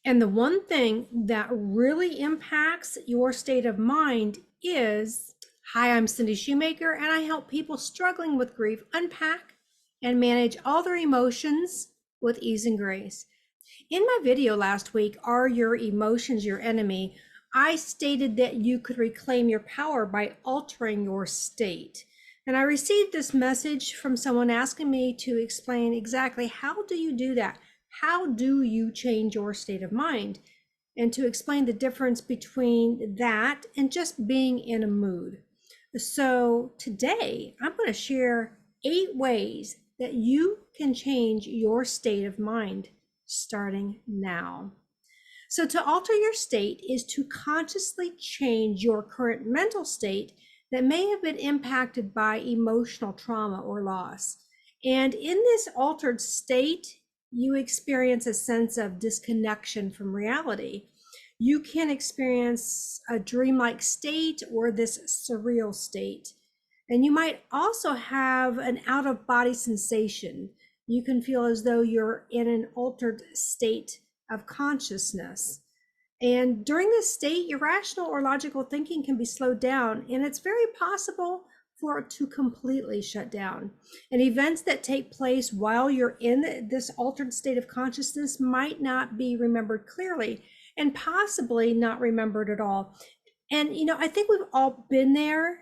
And the one thing that really impacts your state of mind is, hi, I'm Cindy Shumaker, and I help people struggling with grief unpack and manage all their emotions with ease and grace. In my video last week, Are Your Emotions Your Enemy? I stated that you could reclaim your power by altering your state. And I received this message from someone asking me to explain exactly how do you do that? How do you change your state of mind? And to explain the difference between that and just being in a mood. So today I'm going to share 8 ways that you can change your state of mind starting now. So to alter your state is to consciously change your current mental state that may have been impacted by emotional trauma or loss. And in this altered state, you experience a sense of disconnection from reality. You can experience a dreamlike state or this surreal state. And you might also have an out-of-body sensation. You can feel as though you're in an altered state of consciousness. And during this state, your rational or logical thinking can be slowed down, and it's very possible for it to completely shut down. And events that take place while you're in this altered state of consciousness might not be remembered clearly and possibly not remembered at all. And, I think we've all been there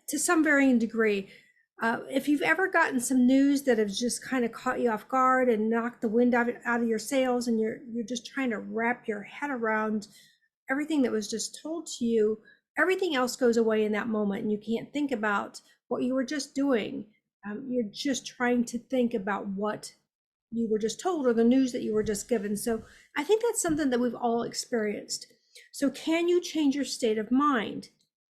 to some varying degree. If you've ever gotten some news that has just kind of caught you off guard and knocked the wind out of your sails, and you're just trying to wrap your head around everything that was just told to you, everything else goes away in that moment, and you can't think about what you were just doing. You're just trying to think about what you were just told or the news that you were just given. So I think that's something that we've all experienced. So can you change your state of mind?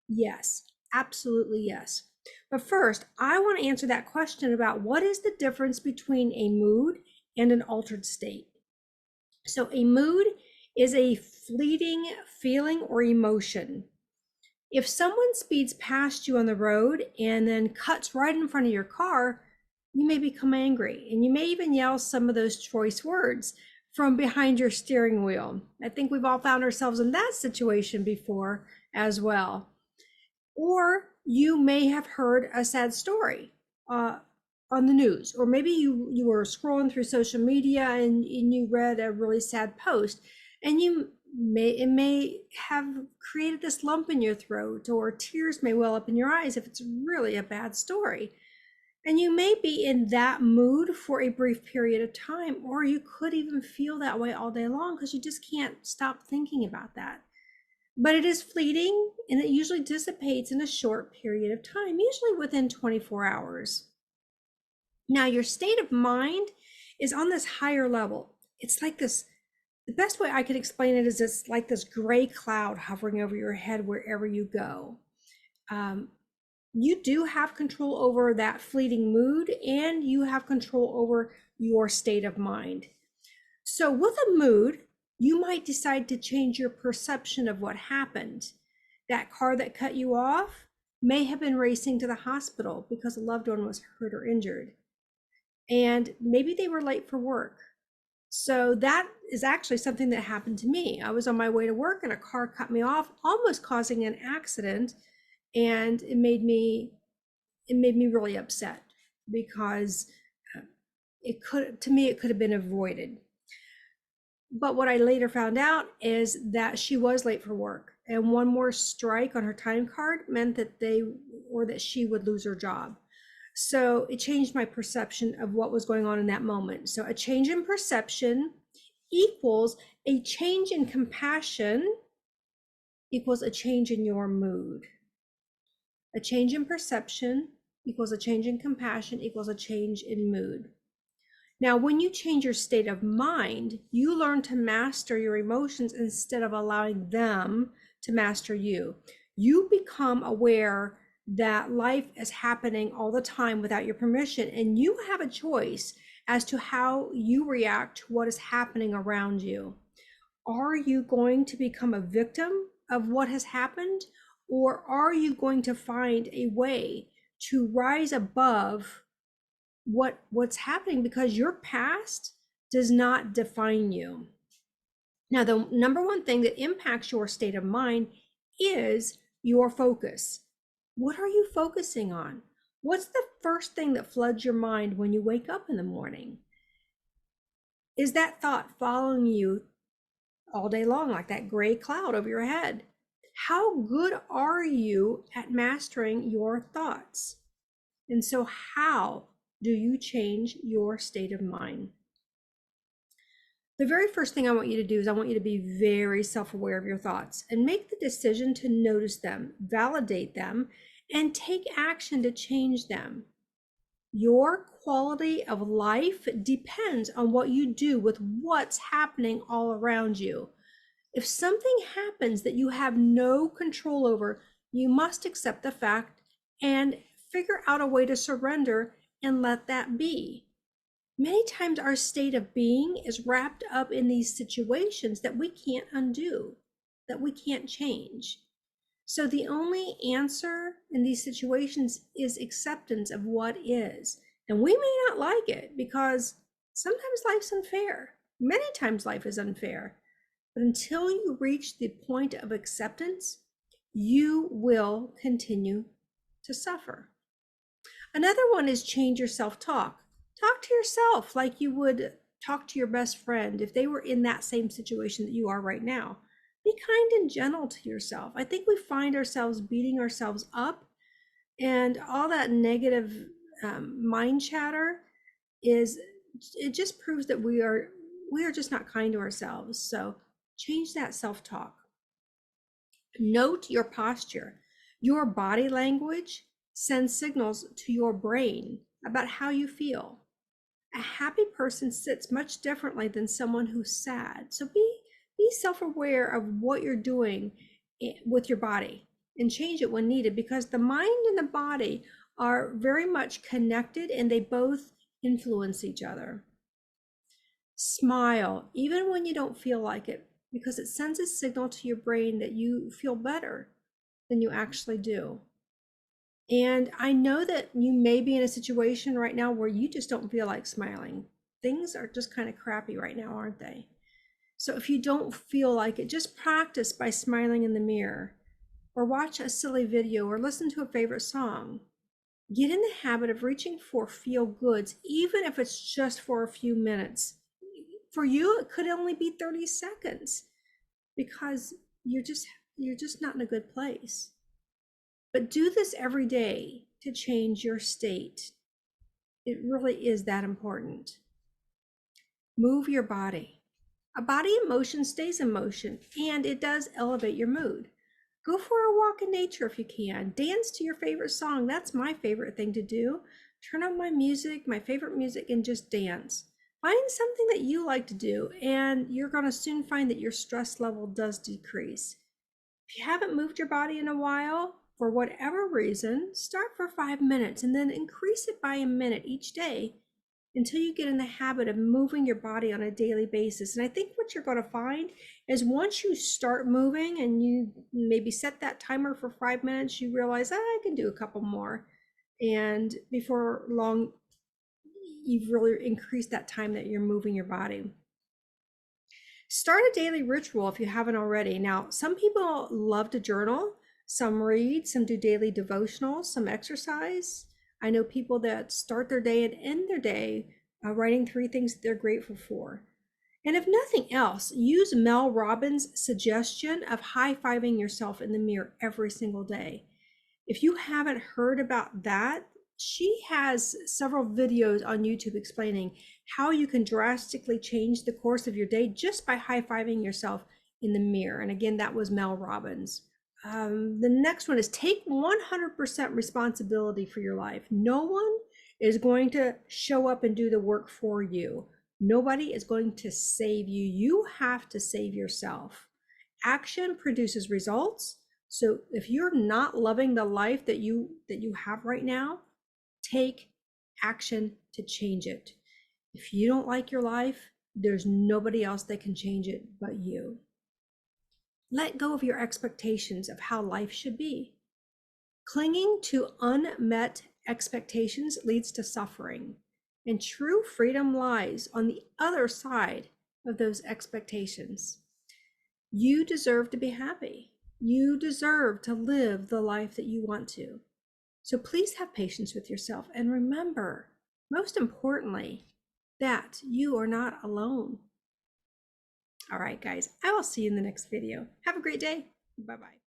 Yes, absolutely yes. But first, I want to answer that question about what is the difference between a mood and an altered state. So a mood is a fleeting feeling or emotion. If someone speeds past you on the road and then cuts right in front of your car, you may become angry, and you may even yell some of those choice words from behind your steering wheel. I think we've all found ourselves in that situation before as well. Or you may have heard a sad story on the news, or maybe you were scrolling through social media and you read a really sad post, and it may have created this lump in your throat, or tears may well up in your eyes if it's really a bad story. And you may be in that mood for a brief period of time, or you could even feel that way all day long because you just can't stop thinking about that. But it is fleeting, and it usually dissipates in a short period of time, usually within 24 hours. Now, your state of mind is on this higher level. It's like this, the best way I could explain it is it's like this gray cloud hovering over your head wherever you go. You do have control over that fleeting mood, and you have control over your state of mind. So with a mood, you might decide to change your perception of what happened. That car that cut you off may have been racing to the hospital because a loved one was hurt or injured. And maybe they were late for work. So that is actually something that happened to me. I was on my way to work and a car cut me off, almost causing an accident. And it made me really upset because it could have been avoided. But what I later found out is that she was late for work, and one more strike on her time card meant that she would lose her job. So it changed my perception of what was going on in that moment. So a change in perception equals a change in compassion equals a change in your mood. A change in perception equals a change in compassion equals a change in mood. Now, when you change your state of mind, you learn to master your emotions instead of allowing them to master you. You become aware that life is happening all the time without your permission, and you have a choice as to how you react to what is happening around you. Are you going to become a victim of what has happened, or are you going to find a way to rise above what's happening, because your past does not define you? Now, the number one thing that impacts your state of mind is your focus. What are you focusing on? What's the first thing that floods your mind when you wake up in the morning? Is that thought following you all day long, like that gray cloud over your head? How good are you at mastering your thoughts? And so, how do you change your state of mind? The very first thing I want you to do is I want you to be very self-aware of your thoughts and make the decision to notice them, validate them, and take action to change them. Your quality of life depends on what you do with what's happening all around you. If something happens that you have no control over, you must accept the fact and figure out a way to surrender and let that be. Many times our state of being is wrapped up in these situations that we can't undo, that we can't change. So the only answer in these situations is acceptance of what is. And we may not like it because sometimes life's unfair. Many times life is unfair. But until you reach the point of acceptance, you will continue to suffer. Another one is change your self-talk. Talk to yourself like you would talk to your best friend if they were in that same situation that you are right now. Be kind and gentle to yourself. I think we find ourselves beating ourselves up, and all that negative mind chatter it just proves that we are just not kind to ourselves. So change that self-talk. Note your posture. Your body language sends signals to your brain about how you feel. A happy person sits much differently than someone who's sad. So be self-aware of what you're doing with your body and change it when needed, because the mind and the body are very much connected and they both influence each other. Smile, even when you don't feel like it, because it sends a signal to your brain that you feel better than you actually do. And I know that you may be in a situation right now where you just don't feel like smiling. Things are just kind of crappy right now, aren't they? So if you don't feel like it, just practice by smiling in the mirror, or watch a silly video, or listen to a favorite song. Get in the habit of reaching for feel goods, even if it's just for a few minutes. For you, it could only be 30 seconds because you're just not in a good place. But do this every day to change your state. It really is that important. Move your body. A body in motion stays in motion, and it does elevate your mood. Go for a walk in nature if you can. Dance to your favorite song. That's my favorite thing to do. Turn on my music, my favorite music, and just dance. Find something that you like to do, and you're going to soon find that your stress level does decrease. If you haven't moved your body in a while, for whatever reason, start for 5 minutes and then increase it by a minute each day until you get in the habit of moving your body on a daily basis. And I think what you're going to find is once you start moving and you maybe set that timer for 5 minutes, you realize, I can do a couple more. And before long, you've really increased that time that you're moving your body. Start a daily ritual if you haven't already. Now, some people love to journal. Some read, some do daily devotionals, some exercise. I know people that start their day and end their day writing 3 things that they're grateful for. And if nothing else, use Mel Robbins' suggestion of high-fiving yourself in the mirror every single day. If you haven't heard about that, she has several videos on YouTube explaining how you can drastically change the course of your day just by high-fiving yourself in the mirror. And again, that was Mel Robbins. The next one is take 100% responsibility for your life. No one is going to show up and do the work for you. Nobody is going to save you. You have to save yourself. Action produces results. So if you're not loving the life that you have right now, take action to change it. If you don't like your life, there's nobody else that can change it but you. Let go of your expectations of how life should be. Clinging to unmet expectations leads to suffering, and true freedom lies on the other side of those expectations. You deserve to be happy. You deserve to live the life that you want to. So please have patience with yourself and remember, most importantly, that you are not alone. All right, guys, I will see you in the next video. Have a great day. Bye-bye.